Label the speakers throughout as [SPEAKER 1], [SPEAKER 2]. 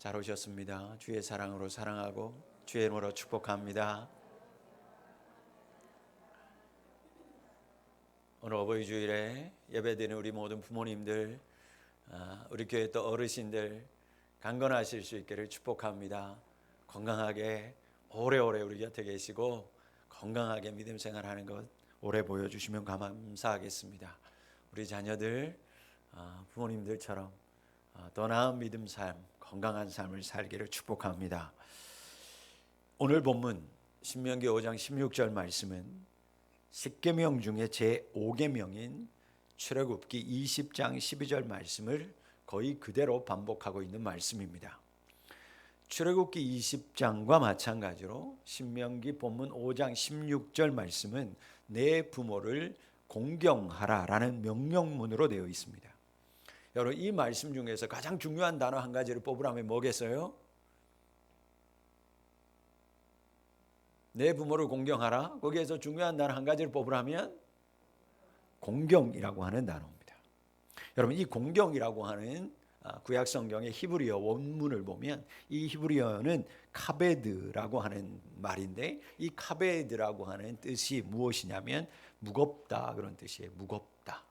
[SPEAKER 1] 잘 오셨습니다. 주의 사랑으로 사랑하고 주의 이름으로 축복합니다. 오늘 어버이 주일에 예배드리는 우리 모든 부모님들, 우리 교회 또 어르신들 강건하실 수 있기를 축복합니다. 건강하게 오래오래 우리 곁에 계시고 건강하게 믿음 생활하는 것 오래 보여주시면 감사하겠습니다. 우리 자녀들 부모님들처럼 더 나은 믿음 삶, 건강한 삶을 살기를 축복합니다. 오늘 본문 신명기 5장 16절 말씀은 10계명 중에 제5계명인 출애굽기 20장 12절 말씀을 거의 그대로 반복하고 있는 말씀입니다. 출애굽기 20장과 마찬가지로 신명기 본문 5장 16절 말씀은 내 부모를 공경하라라는 명령문으로 되어 있습니다. 여러분, 이 말씀 중에서 가장 중요한 단어 한 가지를 뽑으라면 뭐겠어요? 내 부모를 공경하라. 거기에서 중요한 단어 한 가지를 뽑으라면 공경이라고 하는 단어입니다. 여러분, 이 공경이라고 하는 구약 성경의 히브리어 원문을 보면 이 히브리어는 카베드라고 하는 말인데, 이 카베드라고 하는 뜻이 무엇이냐면 무겁다, 그런 뜻이에요. 무겁다.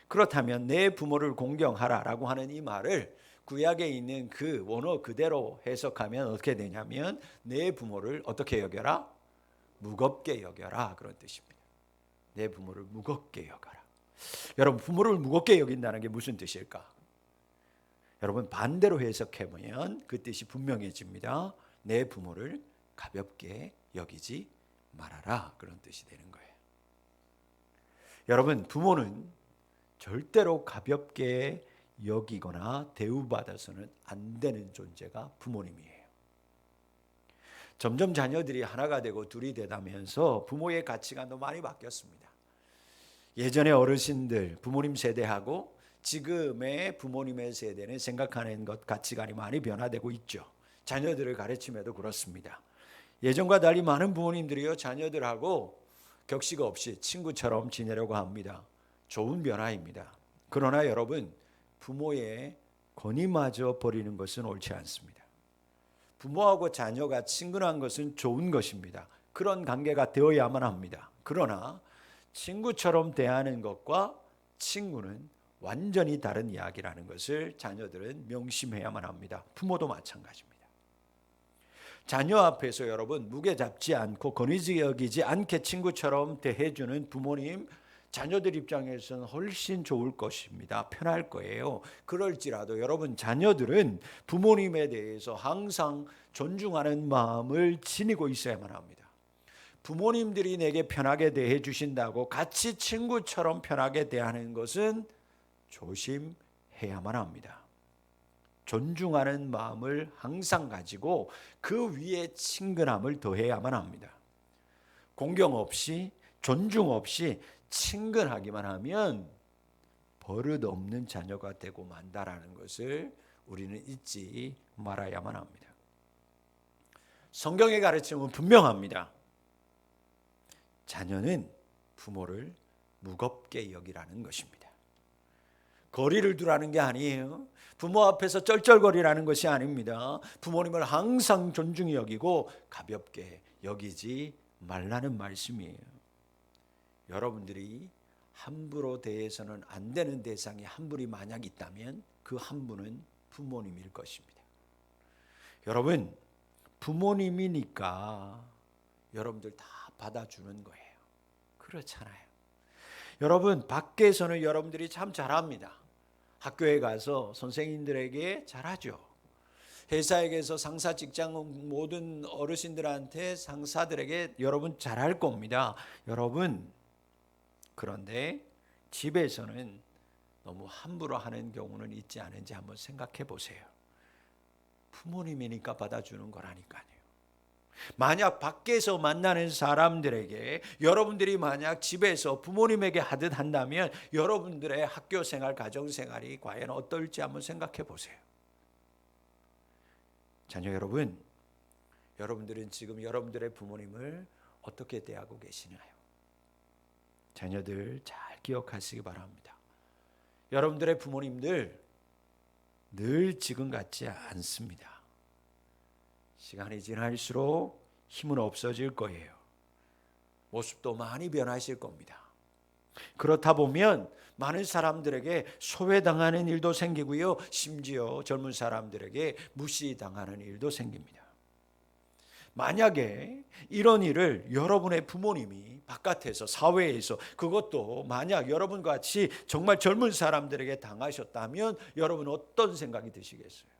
[SPEAKER 1] 그렇다면 내 부모를 공경하라라고 하는 이 말을 구약에 있는 그 원어 그대로 해석하면 어떻게 되냐면 내 부모를 어떻게 여겨라? 무겁게 여겨라, 그런 뜻입니다. 내 부모를 무겁게 여겨라. 여러분, 부모를 무겁게 여긴다는 게 무슨 뜻일까? 여러분, 반대로 해석해보면 그 뜻이 분명해집니다. 내 부모를 가볍게 여기지 말아라, 그런 뜻이 되는 거예요. 여러분, 부모는 절대로 가볍게 여기거나 대우받아서는 안 되는 존재가 부모님이에요. 점점 자녀들이 하나가 되고 둘이 되다면서 부모의 가치관도 많이 바뀌었습니다. 예전의 어르신들, 부모님 세대하고 지금의 부모님의 세대는 생각하는 것, 가치관이 많이 변화되고 있죠. 자녀들을 가르침에도 그렇습니다. 예전과 달리 많은 부모님들이요, 자녀들하고 격식 없이 친구처럼 지내려고 합니다. 좋은 변화입니다. 그러나 여러분, 부모의 권위마저 버리는 것은 옳지 않습니다. 부모하고 자녀가 친근한 것은 좋은 것입니다. 그런 관계가 되어야만 합니다. 그러나 친구처럼 대하는 것과 친구는 완전히 다른 이야기라는 것을 자녀들은 명심해야만 합니다. 부모도 마찬가지입니다. 자녀 앞에서 여러분, 무게 잡지 않고 권위지 여기지 않게 친구처럼 대해주는 부모님, 자녀들 입장에서는 훨씬 좋을 것입니다. 편할 거예요. 그럴지라도 여러분, 자녀들은 부모님에 대해서 항상 존중하는 마음을 지니고 있어야만 합니다. 부모님들이 내게 편하게 대해 주신다고 같이 친구처럼 편하게 대하는 것은 조심해야만 합니다. 존중하는 마음을 항상 가지고 그 위에 친근함을 더해야만 합니다. 공경 없이, 존중 없이 친근하기만 하면 버릇없는 자녀가 되고 만다라는 것을 우리는 잊지 말아야만 합니다. 성경의 가르침은 분명합니다. 자녀는 부모를 무겁게 여기라는 것입니다. 거리를 두라는 게 아니에요. 부모 앞에서 쩔쩔거리라는 것이 아닙니다. 부모님을 항상 존중히 여기고 가볍게 여기지 말라는 말씀이에요. 여러분들이 함부로 대해서는 안 되는 대상이 한 분이 만약 있다면 그 한 분은 부모님일 것입니다. 여러분, 부모님이니까 여러분들 다 받아주는 거예요. 그렇잖아요. 여러분, 밖에서는 여러분들이 참 잘합니다. 학교에 가서 선생님들에게 잘하죠. 회사에게서 상사, 직장 모든 어르신들한테, 상사들에게 여러분 잘할 겁니다. 여러분, 그런데 집에서는 너무 함부로 하는 경우는 있지 않은지 한번 생각해 보세요. 부모님이니까 받아주는 거라니까요. 만약 밖에서 만나는 사람들에게 여러분들이 만약 집에서 부모님에게 하듯 한다면 여러분들의 학교 생활, 가정 생활이 과연 어떨지 한번 생각해 보세요. 자녀 여러분, 여러분들은 지금 여러분들의 부모님을 어떻게 대하고 계시나요? 자녀들 잘 기억하시기 바랍니다. 여러분들의 부모님들 늘 지금 같지 않습니다. 시간이 지날수록 힘은 없어질 거예요. 모습도 많이 변하실 겁니다. 그렇다 보면 많은 사람들에게 소외당하는 일도 생기고요. 심지어 젊은 사람들에게 무시당하는 일도 생깁니다. 만약에 이런 일을 여러분의 부모님이 바깥에서 사회에서 그것도 만약 여러분과 같이 정말 젊은 사람들에게 당하셨다면 여러분 어떤 생각이 드시겠어요?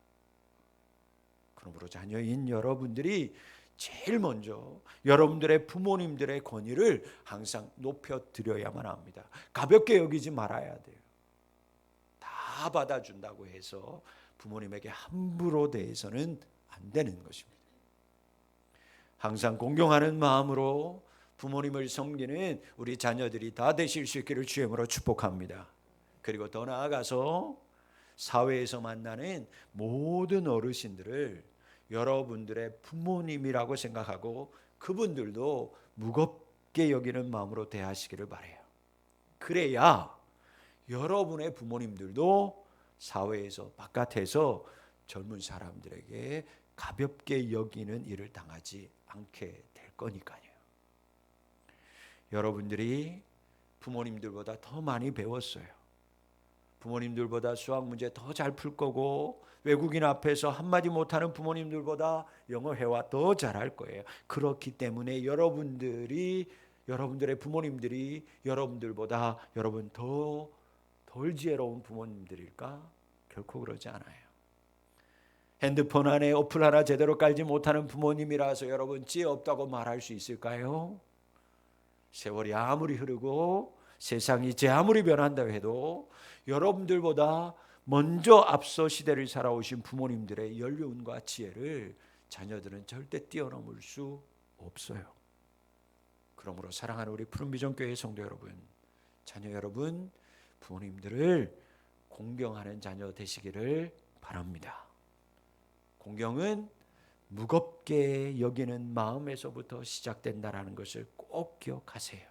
[SPEAKER 1] 그러므로 자녀인 여러분들이 제일 먼저 여러분들의 부모님들의 권위를 항상 높여드려야만 합니다. 가볍게 여기지 말아야 돼요. 다 받아준다고 해서 부모님에게 함부로 대해서는 안 되는 것입니다. 항상 공경하는 마음으로 부모님을 섬기는 우리 자녀들이 다 되실 수 있기를 주의 이름으로 축복합니다. 그리고 더 나아가서 사회에서 만나는 모든 어르신들을 여러분들의 부모님이라고 생각하고 그분들도 무겁게 여기는 마음으로 대하시기를 바라요. 그래야 여러분의 부모님들도 사회에서 바깥에서 젊은 사람들에게 가볍게 여기는 일을 당하지 않게 될 거니까요. 여러분들이 부모님들보다 더 많이 배웠어요. 부모님들보다 수학 문제 더 잘 풀 거고 외국인 앞에서 한마디 못하는 부모님들보다 영어 회화 더 잘할 거예요. 그렇기 때문에 여러분들의 부모님들이 여러분들보다 여러분 더 덜 지혜로운 부모님들일까? 결코 그러지 않아요. 핸드폰 안에 어플 하나 제대로 깔지 못하는 부모님이라서 여러분 지혜 없다고 말할 수 있을까요? 세월이 아무리 흐르고 세상이 제 아무리 변한다고 해도 여러분들보다 먼저 앞서 시대를 살아오신 부모님들의 연륜과 지혜를 자녀들은 절대 뛰어넘을 수 없어요. 그러므로 사랑하는 우리 푸른비전교회 성도 여러분, 자녀 여러분, 부모님들을 공경하는 자녀 되시기를 바랍니다. 공경은 무겁게 여기는 마음에서부터 시작된다라는 것을 꼭 기억하세요.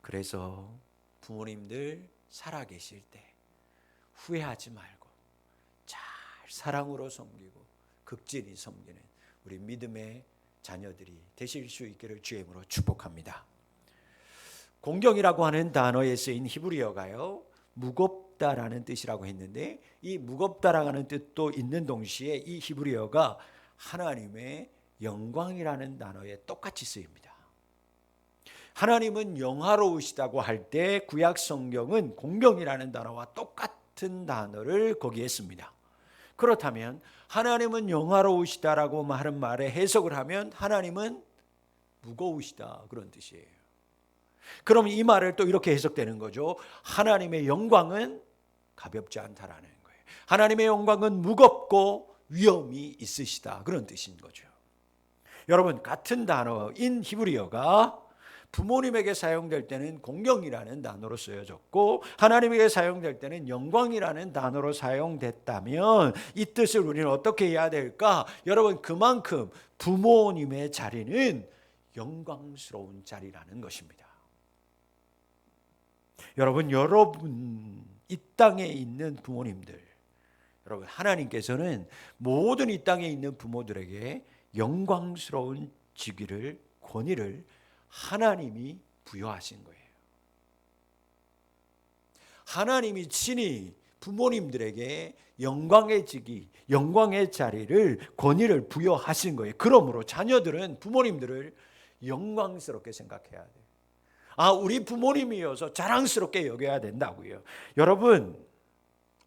[SPEAKER 1] 그래서 부모님들 살아계실 때 후회하지 말고 잘 사랑으로 섬기고 극진히 섬기는 우리 믿음의 자녀들이 되실 수 있기를 주의 이름으로 축복합니다. 공경이라고 하는 단어에 쓰인 히브리어가요, 무겁다라는 뜻이라고 했는데 이 무겁다라는 뜻도 있는 동시에 이 히브리어가 하나님의 영광이라는 단어에 똑같이 쓰입니다. 하나님은 영화로우시다고 할 때 구약 성경은 공경이라는 단어와 똑같은 단어를 거기에 씁니다. 그렇다면 하나님은 영화로우시다라고 하는 말에 해석을 하면 하나님은 무거우시다 그런 뜻이에요. 그럼 이 말을 또 이렇게 해석되는 거죠. 하나님의 영광은 가볍지 않다라는 거예요. 하나님의 영광은 무겁고 위험이 있으시다 그런 뜻인 거죠. 여러분, 같은 단어인 히브리어가 부모님에게 사용될 때는 공경이라는 단어로 쓰여졌고 하나님에게 사용될 때는 영광이라는 단어로 사용됐다면 이 뜻을 우리는 어떻게 해야 될까? 여러분, 그만큼 부모님의 자리는 영광스러운 자리라는 것입니다. 여러분 이 땅에 있는 부모님들, 여러분 하나님께서는 모든 이 땅에 있는 부모들에게 영광스러운 직위를, 권위를 하나님이 부여하신 거예요. 하나님이 친히 부모님들에게 영광의 직위, 영광의 자리를, 권위를 부여하신 거예요. 그러므로 자녀들은 부모님들을 영광스럽게 생각해야 돼요. 우리 부모님이어서 자랑스럽게 여겨야 된다고요. 여러분,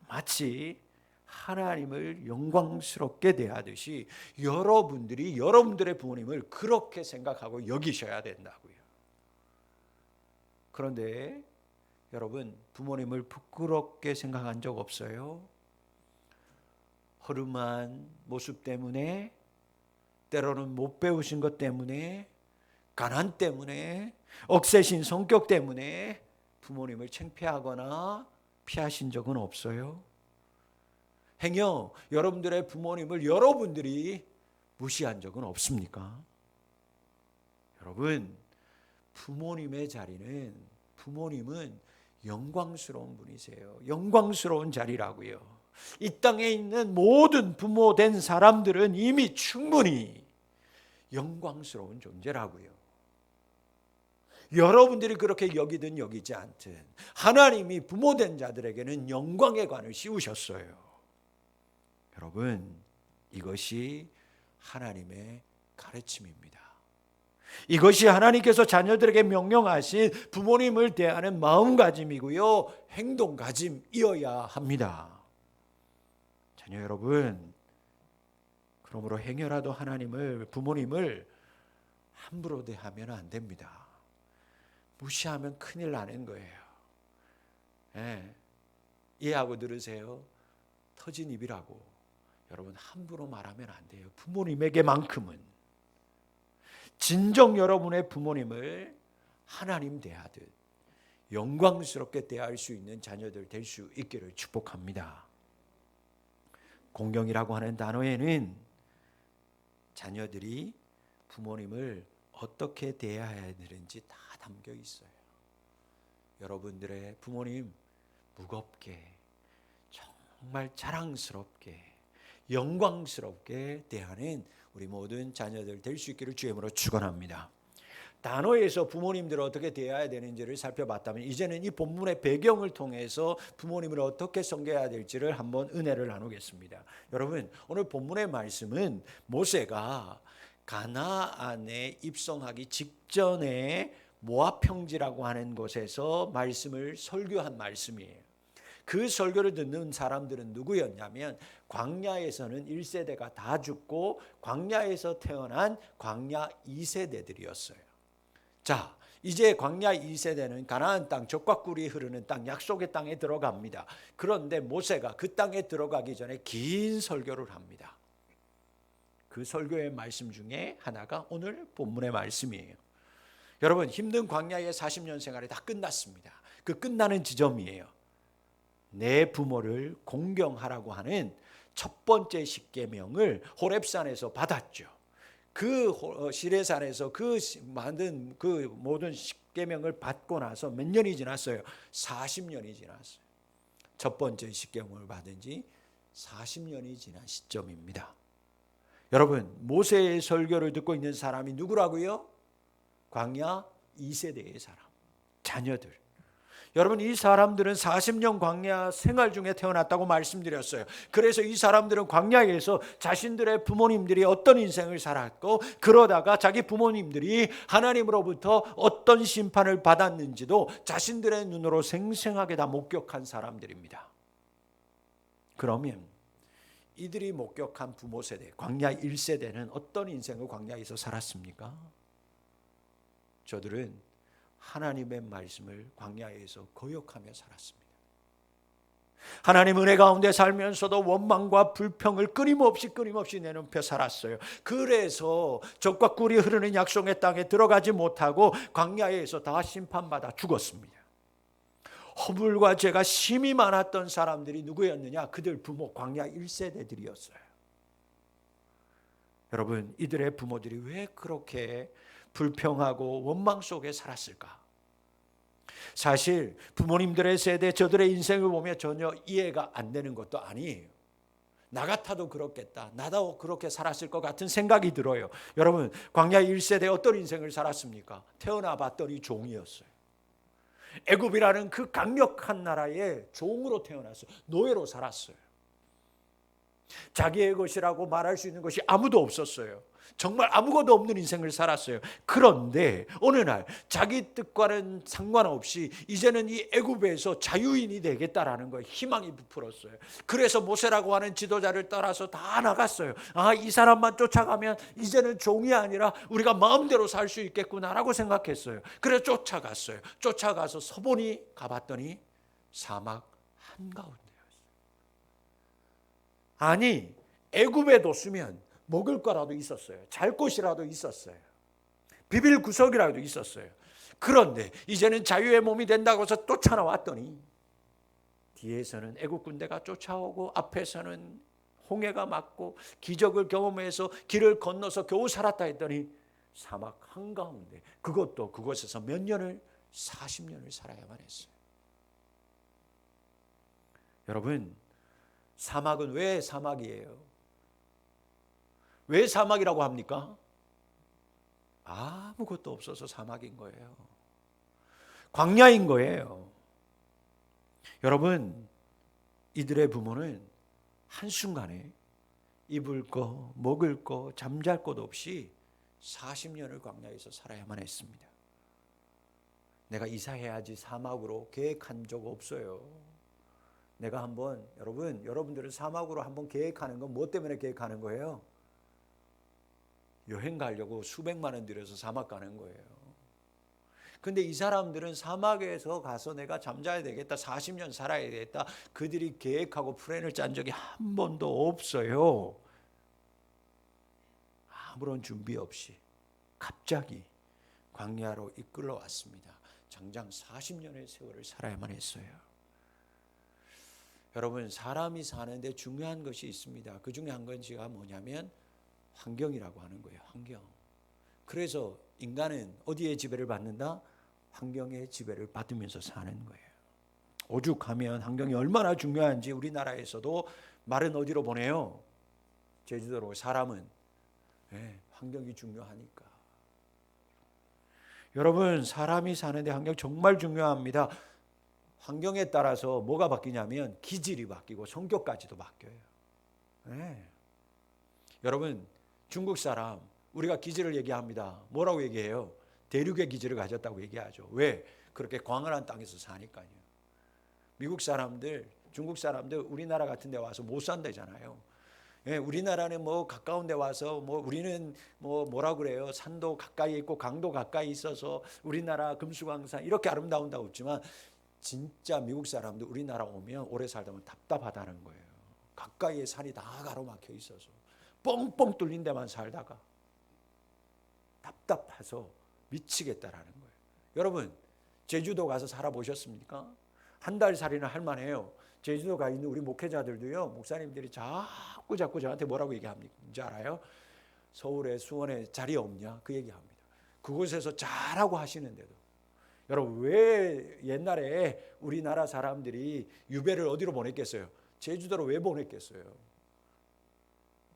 [SPEAKER 1] 마치 하나님을 영광스럽게 대하듯이 여러분들이 여러분들의 부모님을 그렇게 생각하고 여기셔야 된다고요. 그런데 여러분, 부모님을 부끄럽게 생각한 적 없어요? 허름한 모습 때문에, 때로는 못 배우신 것 때문에, 가난 때문에, 억세신 성격 때문에 부모님을 창피하거나 피하신 적은 없어요? 행여 여러분들의 부모님을 여러분들이 무시한 적은 없습니까? 여러분, 부모님의 자리는, 부모님은 영광스러운 분이세요. 영광스러운 자리라고요. 이 땅에 있는 모든 부모 된 사람들은 이미 충분히 영광스러운 존재라고요. 여러분들이 그렇게 여기든 여기지 않든 하나님이 부모 된 자들에게는 영광의 관을 씌우셨어요. 여러분, 이것이 하나님의 가르침입니다. 이것이 하나님께서 자녀들에게 명령하신 부모님을 대하는 마음가짐이고요, 행동가짐이어야 합니다. 자녀 여러분, 그러므로 행여라도 부모님을 함부로 대하면 안 됩니다. 무시하면 큰일 나는 거예요. 이해하고 들으세요. 터진 입이라고. 여러분, 함부로 말하면 안 돼요. 부모님에게만큼은. 진정 여러분의 부모님을 하나님 대하듯 영광스럽게 대할 수 있는 자녀들 될 수 있기를 축복합니다. 공경이라고 하는 단어에는 자녀들이 부모님을 어떻게 대해야 되는지 다 담겨 있어요. 여러분들의 부모님 무겁게, 정말 자랑스럽게, 영광스럽게 대하는 우리 모든 자녀들 될 수 있기를 주의 이름으로 축원합니다. 단어에서 부모님들을 어떻게 대해야 되는지를 살펴봤다면 이제는 이 본문의 배경을 통해서 부모님을 어떻게 섬겨야 될지를 한번 은혜를 나누겠습니다. 여러분, 오늘 본문의 말씀은 모세가 가나안에 입성하기 직전에 모압 평지라고 하는 곳에서 말씀을 설교한 말씀이에요. 그 설교를 듣는 사람들은 누구였냐면 광야에서는 1세대가 다 죽고 광야에서 태어난 광야 2세대들이었어요. 자, 이제 광야 2세대는 가나안 땅, 젖과 꿀이 흐르는 땅, 약속의 땅에 들어갑니다. 그런데 모세가 그 땅에 들어가기 전에 긴 설교를 합니다. 그 설교의 말씀 중에 하나가 오늘 본문의 말씀이에요. 여러분, 힘든 광야의 40년 생활이 다 끝났습니다. 그 끝나는 지점이에요. 내 부모를 공경하라고 하는 첫 번째 십계명을 호렙산에서 받았죠. 그 시내산에서 만든 그 모든 십계명을 받고 나서 몇 년이 지났어요? 40년이 지났어요. 첫 번째 십계명을 받은 지 40년이 지난 시점입니다. 여러분, 모세의 설교를 듣고 있는 사람이 누구라고요? 광야 2세대의 사람, 자녀들. 여러분, 이 사람들은 40년 광야 생활 중에 태어났다고 말씀드렸어요. 그래서 이 사람들은 광야에서 자신들의 부모님들이 어떤 인생을 살았고 그러다가 자기 부모님들이 하나님으로부터 어떤 심판을 받았는지도 자신들의 눈으로 생생하게 다 목격한 사람들입니다. 그러면 이들이 목격한 부모 세대, 광야 1세대는 어떤 인생을 광야에서 살았습니까? 저들은 하나님의 말씀을 광야에서 거역하며 살았습니다. 하나님 은혜 가운데 살면서도 원망과 불평을 끊임없이 내놓고 살았어요. 그래서 젖과 꿀이 흐르는 약속의 땅에 들어가지 못하고 광야에서 다 심판받아 죽었습니다. 허물과 죄가 심히 많았던 사람들이 누구였느냐? 그들 부모 광야 1세대들이었어요. 여러분, 이들의 부모들이 왜 그렇게 불평하고 원망 속에 살았을까? 사실 부모님들의 세대, 저들의 인생을 보면 전혀 이해가 안 되는 것도 아니에요. 나 같아도 그렇겠다, 나도 그렇게 살았을 것 같은 생각이 들어요. 여러분, 광야 1세대 어떤 인생을 살았습니까? 태어나 봤더니 종이었어요. 애굽이라는 그 강력한 나라의 종으로 태어났어요. 노예로 살았어요. 자기의 것이라고 말할 수 있는 것이 아무도 없었어요. 정말 아무것도 없는 인생을 살았어요. 그런데 어느 날 자기 뜻과는 상관없이 이제는 이 애굽에서 자유인이 되겠다라는 거에 희망이 부풀었어요. 그래서 모세라고 하는 지도자를 따라서 다 나갔어요. 이 사람만 쫓아가면 이제는 종이 아니라 우리가 마음대로 살 수 있겠구나라고 생각했어요. 그래서 쫓아갔어요. 쫓아가서 서본이 가봤더니 사막 한가운데였어요. 아니, 애굽에 뒀으면 먹을 거라도 있었어요. 잘 곳이라도 있었어요. 비빌 구석이라도 있었어요. 그런데 이제는 자유의 몸이 된다고 해서 쫓아나왔더니 뒤에서는 애국 군대가 쫓아오고 앞에서는 홍해가 맞고 기적을 경험해서 길을 건너서 겨우 살았다 했더니 사막 한가운데, 그것도 그곳에서 몇 년을 40년을 살아야만 했어요. 여러분, 사막은 왜 사막이에요? 왜 사막이라고 합니까? 아무것도 없어서 사막인 거예요. 광야인 거예요. 여러분, 이들의 부모는 한순간에 입을 거, 먹을 거, 잠잘 곳 없이 40년을 광야에서 살아야만 했습니다. 내가 이사해야지 사막으로 계획한 적 없어요. 내가 한번, 여러분들은 사막으로 한번 계획하는 건 뭐 때문에 계획하는 거예요? 여행 가려고 수백만 원 들여서 사막 가는 거예요. 근데 이 사람들은 사막에서 가서 내가 잠자야 되겠다, 40년 살아야 되겠다, 그들이 계획하고 플랜을 짠 적이 한 번도 없어요. 아무런 준비 없이 갑자기 광야로 이끌러 왔습니다. 장장 40년의 세월을 살아야만 했어요. 여러분, 사람이 사는데 중요한 것이 있습니다. 그 중에 한 가지가 뭐냐면 환경이라고 하는 거예요. 환경. 그래서 인간은 어디에 지배를 받는다? 환경의 지배를 받으면서 사는 거예요. 오죽하면 환경이 얼마나 중요한지 우리나라에서도 말은 어디로 보내요? 제주도로. 사람은 환경이 중요하니까. 여러분, 사람이 사는데 환경 정말 중요합니다. 환경에 따라서 뭐가 바뀌냐면 기질이 바뀌고 성격까지도 바뀌어요. 여러분, 중국 사람 우리가 기질을 얘기합니다. 뭐라고 얘기해요? 대륙의 기질을 가졌다고 얘기하죠. 왜? 그렇게 광활한 땅에서 사니까요. 미국 사람들, 중국 사람들 우리나라 같은 데 와서 못 산다잖아요. 우리나라는 뭐 가까운 데 와서 우리는 뭐라 그래요? 산도 가까이 있고 강도 가까이 있어서 우리나라 금수강산 이렇게 아름다운다고 했지만 진짜 미국 사람들 우리나라 오면 오래 살다 보면 답답하다는 거예요. 가까이에 산이 다 가로막혀 있어서 뻥뻥 뚫린 데만 살다가 답답해서 미치겠다라는 거예요. 여러분, 제주도 가서 살아보셨습니까? 한 달 살이나 할 만해요. 제주도 가 있는 우리 목회자들도요, 목사님들이 자꾸 저한테 뭐라고 얘기합니까? 알아요? 서울에 수원에 자리 없냐? 그 얘기합니다. 그곳에서 잘하고 하시는데도. 여러분, 왜 옛날에 우리나라 사람들이 유배를 어디로 보냈겠어요? 제주도로 왜 보냈겠어요?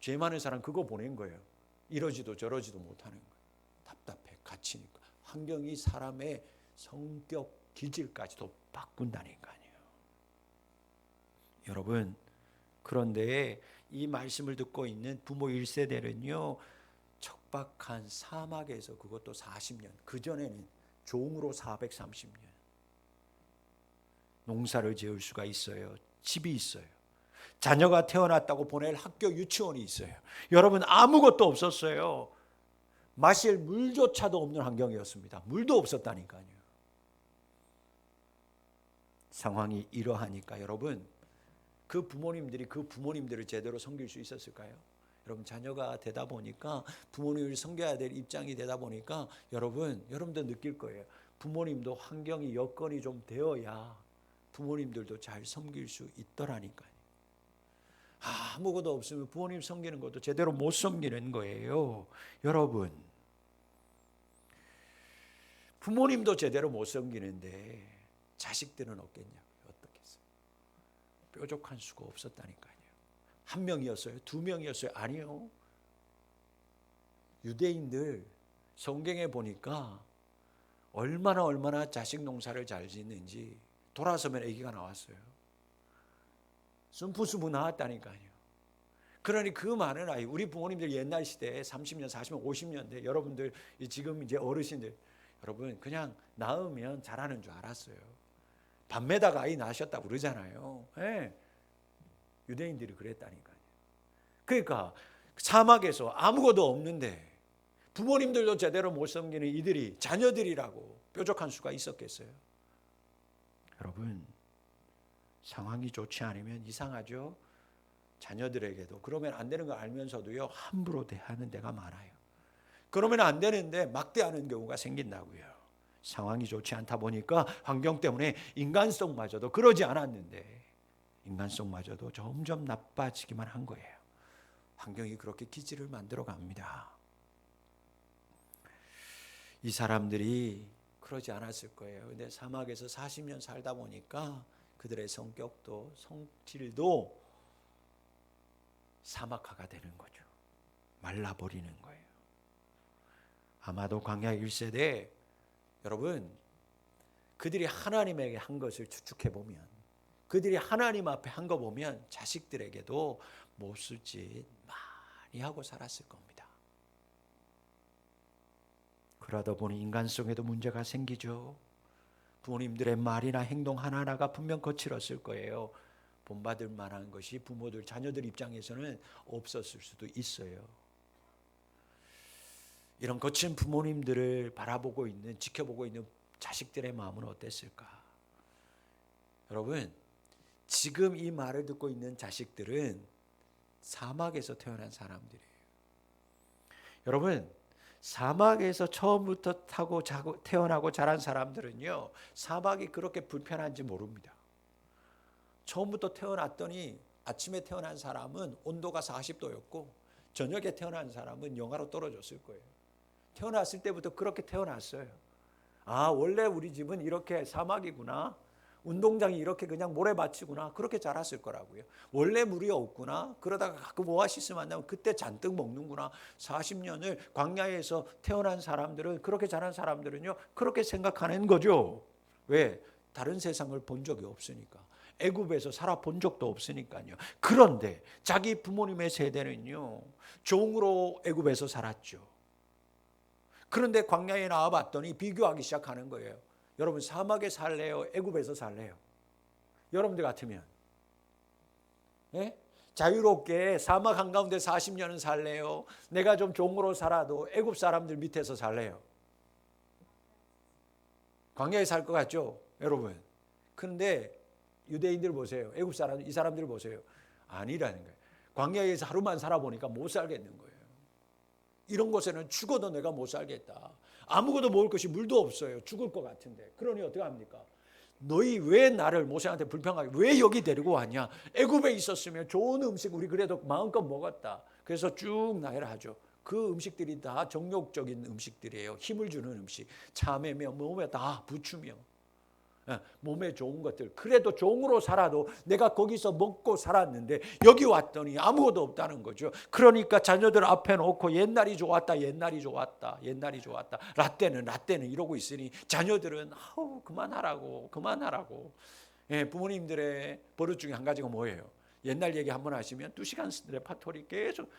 [SPEAKER 1] 죄 많은 사람 그거 보낸 거예요. 이러지도 저러지도 못하는 거예요. 답답해, 갇히니까. 환경이 사람의 성격, 기질까지도 바꾼다니까요. 여러분, 그런데 이 말씀을 듣고 있는 부모 1세대는요, 척박한 사막에서 그것도 40년, 그전에는 종으로 430년 농사를 지을 수가 있어요. 집이 있어요. 자녀가 태어났다고 보낼 학교 유치원이 있어요. 여러분, 아무것도 없었어요. 마실 물조차도 없는 환경이었습니다. 물도 없었다니까요. 상황이 이러하니까 여러분, 그 부모님들을 제대로 섬길 수 있었을까요? 여러분, 자녀가 되다 보니까 부모님을 섬겨야 될 입장이 되다 보니까 여러분도 느낄 거예요. 부모님도 환경이 여건이 좀 되어야 부모님들도 잘 섬길 수 있더라니까요. 아무것도 없으면 부모님 섬기는 것도 제대로 못 섬기는 거예요. 여러분, 부모님도 제대로 못 섬기는데 자식들은 없겠냐고요. 어떻겠어요? 뾰족한 수가 없었다니까요. 한 명이었어요? 두 명이었어요? 아니요. 유대인들 성경에 보니까 얼마나 자식 농사를 잘 짓는지 돌아서면 아기가 나왔어요. 순푸수부 나왔다니까요. 그러니 그 많은 아이, 우리 부모님들 옛날 시대에 30년, 40년, 50년대 여러분들 지금 이제 어르신들 여러분 그냥 낳으면 잘하는 줄 알았어요. 밤매다가 아이 낳으셨다고 그러잖아요. 유대인들이 그랬다니까요. 그러니까 사막에서 아무것도 없는데 부모님들도 제대로 못 섬기는 이들이 자녀들이라고 뾰족한 수가 있었겠어요? 여러분, 상황이 좋지 않으면 이상하죠? 자녀들에게도 그러면 안 되는 거 알면서도요, 함부로 대하는 데가 많아요. 그러면 안 되는데 막대하는 경우가 생긴다고요. 상황이 좋지 않다 보니까 환경 때문에 인간성마저도 그러지 않았는데 인간성마저도 점점 나빠지기만 한 거예요. 환경이 그렇게 기질을 만들어 갑니다. 이 사람들이 그러지 않았을 거예요. 근데 사막에서 40년 살다 보니까 그들의 성격도 성질도 사막화가 되는 거죠. 말라버리는 거예요. 아마도 광야 1세대 여러분, 그들이 하나님에게 한 것을 추측해 보면, 그들이 하나님 앞에 한 거 보면 자식들에게도 못쓸짓 많이 하고 살았을 겁니다. 그러다 보니 인간성에도 문제가 생기죠. 부모님들의 말이나 행동 하나하나가 분명 거칠었을 거예요. 본받을 만한 것이 부모들, 자녀들 입장에서는 없었을 수도 있어요. 이런 거친 부모님들을 바라보고 있는, 지켜보고 있는 자식들의 마음은 어땠을까? 여러분, 지금 이 말을 듣고 있는 자식들은 사막에서 태어난 사람들이에요. 여러분, 사막에서 처음부터 태어나고 자란 사람들은요, 사막이 그렇게 불편한지 모릅니다. 처음부터 태어났더니 아침에 태어난 사람은 온도가 40도였고 저녁에 태어난 사람은 영하로 떨어졌을 거예요. 태어났을 때부터 그렇게 태어났어요. 아, 원래 우리 집은 이렇게 사막이구나, 운동장이 이렇게 그냥 모래밭이구나, 그렇게 자랐을 거라고요. 원래 물이 없구나, 그러다가 가끔 오아시스 만나면 그때 잔뜩 먹는구나. 40년을 광야에서 태어난 사람들은, 그렇게 자란 사람들은요, 그렇게 생각하는 거죠. 왜? 다른 세상을 본 적이 없으니까. 애굽에서 살아본 적도 없으니까요. 그런데 자기 부모님의 세대는요, 종으로 애굽에서 살았죠. 그런데 광야에 나와봤더니 비교하기 시작하는 거예요. 여러분, 사막에 살래요? 애굽에서 살래요? 여러분들 같으면 자유롭게 사막 한가운데 40년은 살래요? 내가 좀 종으로 살아도 애굽 사람들 밑에서 살래요? 광야에 살 것 같죠, 여러분? 그런데 유대인들 보세요. 애굽 사람, 이 사람들 보세요. 아니라는 거예요. 광야에서 하루만 살아보니까 못 살겠는 거예요. 이런 곳에는 죽어도 내가 못 살겠다. 아무것도 먹을 것이 물도 없어요. 죽을 것 같은데. 그러니 어떻게 합니까? 너희 왜 나를 모세한테 불평하게, 왜 여기 데리고 왔냐? 애굽에 있었으면 좋은 음식 우리 그래도 마음껏 먹었다. 그래서 쭉 나열을 하죠. 그 음식들이 다 정욕적인 음식들이에요. 힘을 주는 음식. 참외며 몸에 다 부추며 몸에 좋은 것들. 그래도 종으로 살아도 내가 거기서 먹고 살았는데 여기 왔더니 아무것도 없다는 거죠. 그러니까 자녀들 앞에 놓고 옛날이 좋았다, 옛날이 좋았다, 옛날이 좋았다, 라떼는 이러고 있으니 자녀들은 아우 그만하라고. 부모님들의 버릇 중에 한 가지가 뭐예요? 옛날 얘기 한번 하시면 2시간 레파토리 계속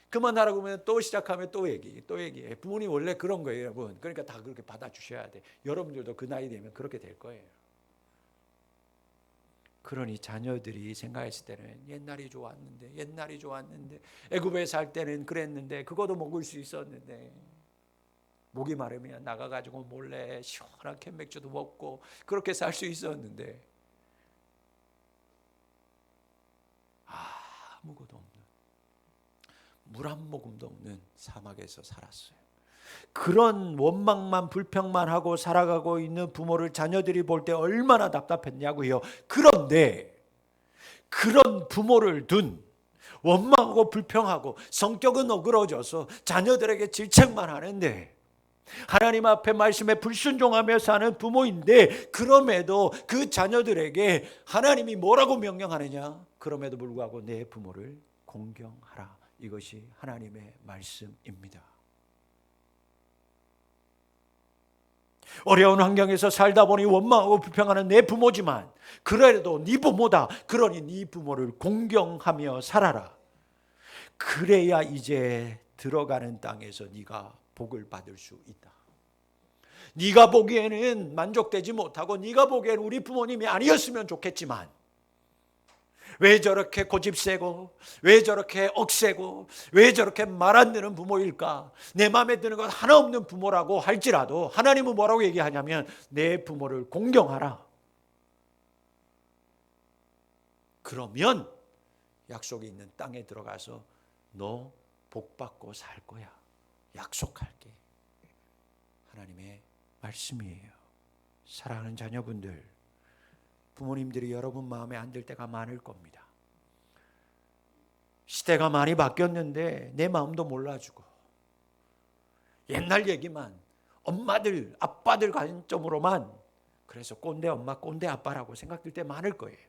[SPEAKER 1] 그만하라고 하면 또 시작하면 또 얘기해. 부모님 원래 그런 거예요, 여러분. 그러니까 다 그렇게 받아주셔야 돼. 여러분들도 그 나이 되면 그렇게 될 거예요. 그러니 자녀들이 생각했을 때는 옛날이 좋았는데 애굽에 살 때는 그랬는데 그것도 먹을 수 있었는데 목이 마르면 나가가지고 몰래 시원한 캔맥주도 먹고 그렇게 살 수 있었는데 아무것도 없는, 물 한 모금도 없는 사막에서 살았어요. 그런 원망만 불평만 하고 살아가고 있는 부모를 자녀들이 볼 때 얼마나 답답했냐고요. 그런데 그런 부모를 둔 원망하고 불평하고 성격은 어그러져서 자녀들에게 질책만 하는데 하나님 앞에 말씀에 불순종하며 사는 부모인데 그럼에도 그 자녀들에게 하나님이 뭐라고 명령하느냐? 그럼에도 불구하고 내 부모를 공경하라. 이것이 하나님의 말씀입니다. 어려운 환경에서 살다 보니 원망하고 불평하는 내 부모지만 그래도 네 부모다. 그러니 네 부모를 공경하며 살아라. 그래야 이제 들어가는 땅에서 네가 복을 받을 수 있다. 네가 보기에는 만족되지 못하고 네가 보기에는 우리 부모님이 아니었으면 좋겠지만 왜 저렇게 고집세고 왜 저렇게 억세고 왜 저렇게 말 안 듣는 부모일까? 내 마음에 드는 것 하나 없는 부모라고 할지라도 하나님은 뭐라고 얘기하냐면 내 부모를 공경하라. 그러면 약속이 있는 땅에 들어가서 너 복받고 살 거야. 약속할게. 하나님의 말씀이에요. 사랑하는 자녀분들, 부모님들이 여러분 마음에 안 들 때가 많을 겁니다. 시대가 많이 바뀌었는데 내 마음도 몰라주고 옛날 얘기만 엄마들, 아빠들 관점으로만 그래서 꼰대 엄마, 꼰대 아빠라고 생각될 때 많을 거예요.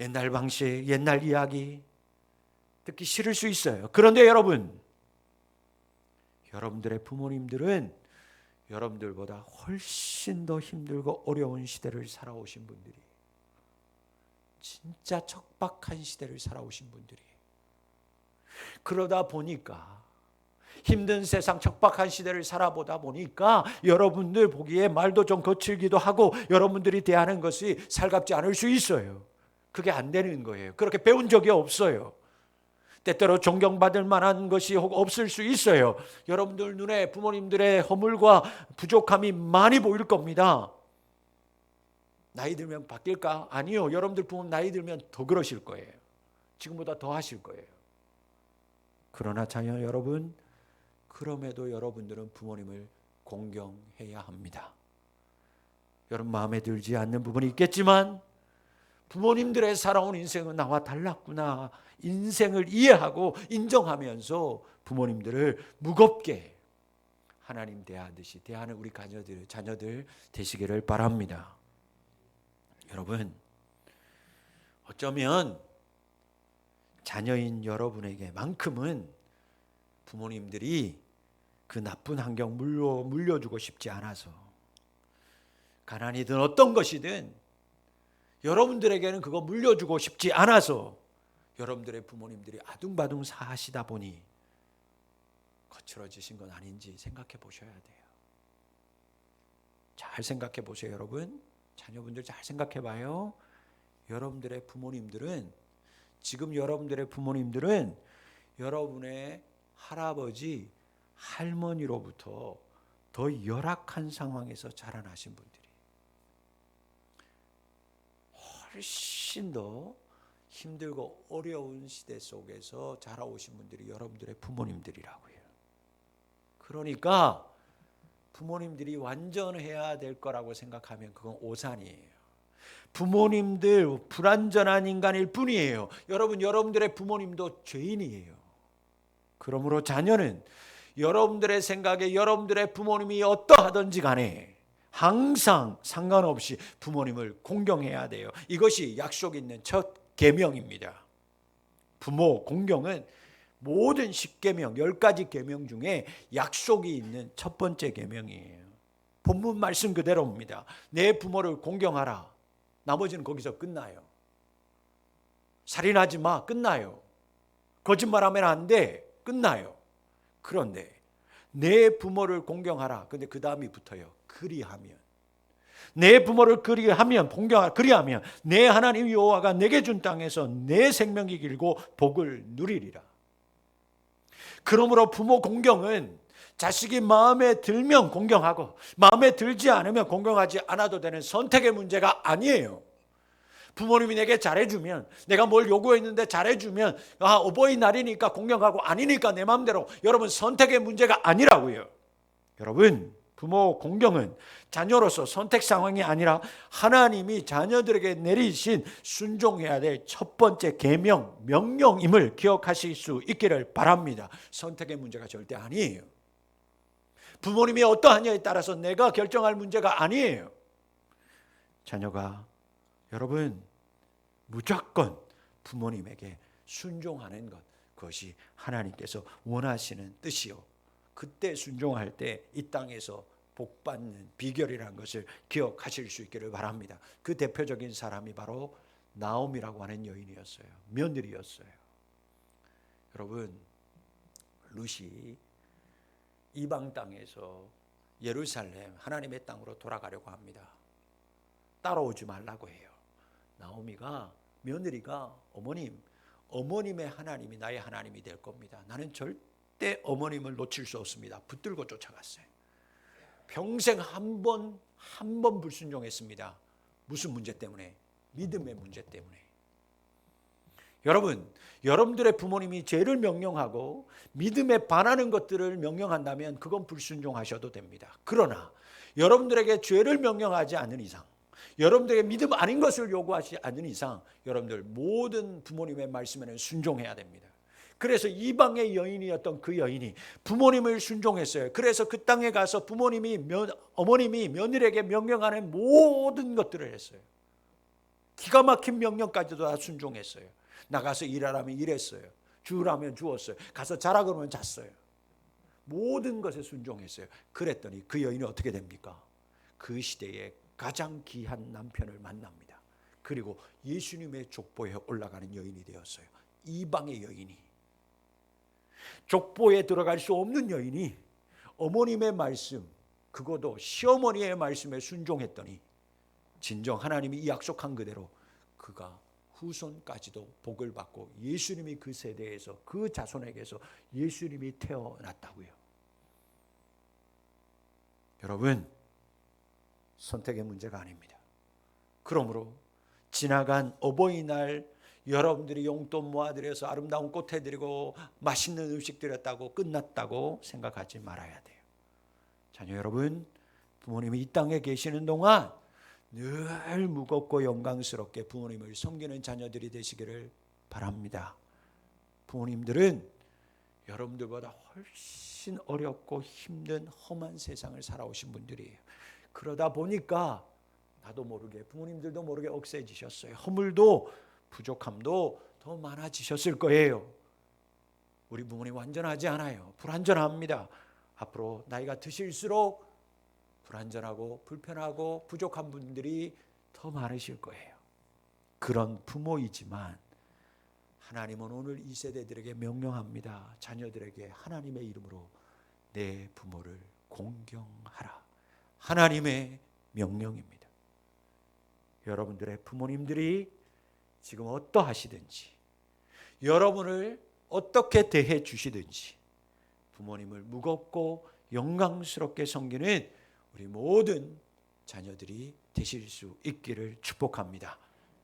[SPEAKER 1] 옛날 방식, 옛날 이야기 듣기 싫을 수 있어요. 그런데 여러분들의 부모님들은 여러분들보다 훨씬 더 힘들고 어려운 시대를 살아오신 분들이, 진짜 척박한 시대를 살아오신 분들이, 그러다 보니까 힘든 세상, 척박한 시대를 살아보다 보니까 여러분들 보기에 말도 좀 거칠기도 하고 여러분들이 대하는 것이 살갑지 않을 수 있어요. 그게 안 되는 거예요. 그렇게 배운 적이 없어요. 때때로 존경받을 만한 것이 없을 수 있어요. 여러분들 눈에 부모님들의 허물과 부족함이 많이 보일 겁니다. 나이 들면 바뀔까? 아니요. 여러분들 부모 나이 들면 더 그러실 거예요. 지금보다 더 하실 거예요. 그러나 자녀 여러분, 그럼에도 여러분들은 부모님을 공경해야 합니다. 여러분 마음에 들지 않는 부분이 있겠지만 부모님들의 살아온 인생은 나와 달랐구나. 인생을 이해하고 인정하면서 부모님들을 무겁게 하나님 대하듯이 대하는 우리 자녀들 되시기를 바랍니다. 여러분, 어쩌면 자녀인 여러분에게만큼은 부모님들이 그 나쁜 환경 물려주고 싶지 않아서, 가난이든 어떤 것이든 여러분들에게는 그거 물려주고 싶지 않아서 여러분들의 부모님들이 아둥바둥 사시다 보니 거칠어지신 건 아닌지 생각해 보셔야 돼요. 잘 생각해 보세요. 여러분, 자녀분들 잘 생각해 봐요. 여러분들의 부모님들은, 지금 여러분들의 부모님들은 여러분의 할아버지, 할머니로부터 더 열악한 상황에서 자라나신 분들이, 훨씬 더 힘들고 어려운 시대 속에서 자라오신 분들이 여러분들의 부모님들이라고요. 그러니까 부모님들이 완전해야 될 거라고 생각하면 그건 오산이에요. 부모님들 불완전한 인간일 뿐이에요. 여러분들의 부모님도 죄인이에요. 그러므로 자녀는 여러분들의 생각에 여러분들의 부모님이 어떠하든지 간에 항상 상관없이 부모님을 공경해야 돼요. 이것이 약속 있는 첫 계명입니다. 부모 공경은 모든 10계명, 10가지 계명 중에 약속이 있는 첫 번째 계명이에요. 본문 말씀 그대로입니다. 내 부모를 공경하라. 나머지는 거기서 끝나요. 살인하지 마. 끝나요. 거짓말하면 안 돼. 끝나요. 그런데 내 부모를 공경하라. 근데 그 다음이 붙어요. 그리하면. 내 부모를 그리하면, 그리하면 내 하나님 여호와가 내게 준 땅에서 내 생명이 길고 복을 누리리라. 그러므로 부모 공경은 자식이 마음에 들면 공경하고 마음에 들지 않으면 공경하지 않아도 되는 선택의 문제가 아니에요. 부모님이 내게 잘해주면, 내가 뭘 요구했는데 잘해주면 어버이날이니까 공경하고 아니니까 내 마음대로, 여러분 선택의 문제가 아니라고요. 여러분, 부모 공경은 자녀로서 선택 상황이 아니라 하나님이 자녀들에게 내리신 순종해야 될 첫 번째 계명, 명령임을 기억하실 수 있기를 바랍니다. 선택의 문제가 절대 아니에요. 부모님이 어떠하냐에 따라서 내가 결정할 문제가 아니에요. 자녀가, 여러분, 무조건 부모님에게 순종하는 것, 그것이 하나님께서 원하시는 뜻이요. 그때 순종할 때 이 땅에서 복받는 비결이라는 것을 기억하실 수 있기를 바랍니다. 그 대표적인 사람이 바로 나옴이라고 하는 여인이었어요. 며느리였어요. 여러분, 룻이 이방 땅에서 예루살렘 하나님의 땅으로 돌아가려고 합니다. 따라오지 말라고 해요. 나오미가, 며느리가, 어머님의 하나님이 나의 하나님이 될 겁니다. 나는 절대 어머님을 놓칠 수 없습니다. 붙들고 쫓아갔어요. 평생 한 번 불순종했습니다. 무슨 문제 때문에? 믿음의 문제 때문에. 여러분, 여러분들의 부모님이 죄를 명령하고 믿음에 반하는 것들을 명령한다면 그건 불순종하셔도 됩니다. 그러나 여러분들에게 죄를 명령하지 않는 이상, 여러분들에게 믿음 아닌 것을 요구하지 않는 이상 여러분들 모든 부모님의 말씀에는 순종해야 됩니다. 그래서 이방의 여인이었던 그 여인이 부모님을 순종했어요. 그래서 그 땅에 가서 어머님이 며느리에게 명령하는 모든 것들을 했어요. 기가 막힌 명령까지도 다 순종했어요. 나가서 일하라면 일했어요. 주우라면 주었어요. 가서 자라 그러면 잤어요. 모든 것에 순종했어요. 그랬더니 그 여인이 어떻게 됩니까? 그 시대에 가장 귀한 남편을 만납니다. 그리고 예수님의 족보에 올라가는 여인이 되었어요. 이방의 여인이, 족보에 들어갈 수 없는 여인이 어머님의 말씀, 그것도 시어머니의 말씀에 순종했더니 진정 하나님이 약속한 그대로 그가 후손까지도 복을 받고 예수님이 그 세대에서, 그 자손에게서 예수님이 태어났다고요. 여러분, 선택의 문제가 아닙니다. 그러므로 지나간 어버이날 여러분들이 용돈 모아드려서 아름다운 꽃 해드리고 맛있는 음식 드렸다고 끝났다고 생각하지 말아야 돼요. 자녀 여러분, 부모님이 이 땅에 계시는 동안 늘 무겁고 영광스럽게 부모님을 섬기는 자녀들이 되시기를 바랍니다. 부모님들은 여러분들보다 훨씬 어렵고 힘든 험한 세상을 살아오신 분들이에요. 그러다 보니까 나도 모르게, 부모님들도 모르게 억세지셨어요. 허물도 부족함도 더 많아지셨을 거예요. 우리 부모님 완전하지 않아요. 불완전합니다. 앞으로 나이가 드실수록 불완전하고 불편하고 부족한 분들이 더 많으실 거예요. 그런 부모이지만 하나님은 오늘 이 세대들에게 명령합니다. 자녀들에게 하나님의 이름으로 내 부모를 공경하라. 하나님의 명령입니다. 여러분들의 부모님들이 지금 어떠하시든지, 여러분을 어떻게 대해 주시든지 부모님을 무겁고 영광스럽게 섬기는 우리 모든 자녀들이 되실 수 있기를 축복합니다.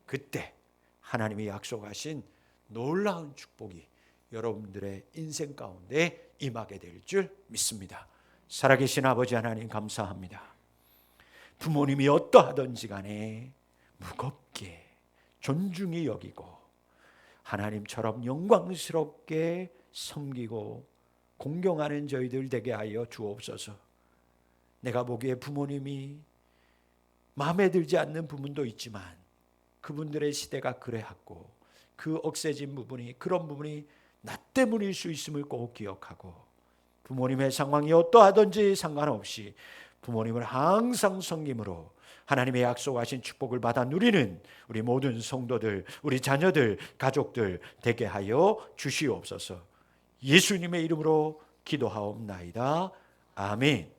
[SPEAKER 1] 그때 하나님이 약속하신 놀라운 축복이 여러분들의 인생 가운데 임하게 될 줄 믿습니다. 살아계신 아버지 하나님 감사합니다. 부모님이 어떠하든지 간에 무겁게 존중히 여기고 하나님처럼 영광스럽게 섬기고 공경하는 저희들 되게 하여 주옵소서. 내가 보기에 부모님이 마음에 들지 않는 부분도 있지만 그분들의 시대가 그래왔고 그 억세진 부분이, 그런 부분이 나 때문일 수 있음을 꼭 기억하고 부모님의 상황이 어떠하든지 상관없이 부모님을 항상 섬김으로 하나님의 약속하신 축복을 받아 누리는 우리 모든 성도들, 우리 자녀들, 가족들 되게 하여 주시옵소서. 예수님의 이름으로 기도하옵나이다. 아멘.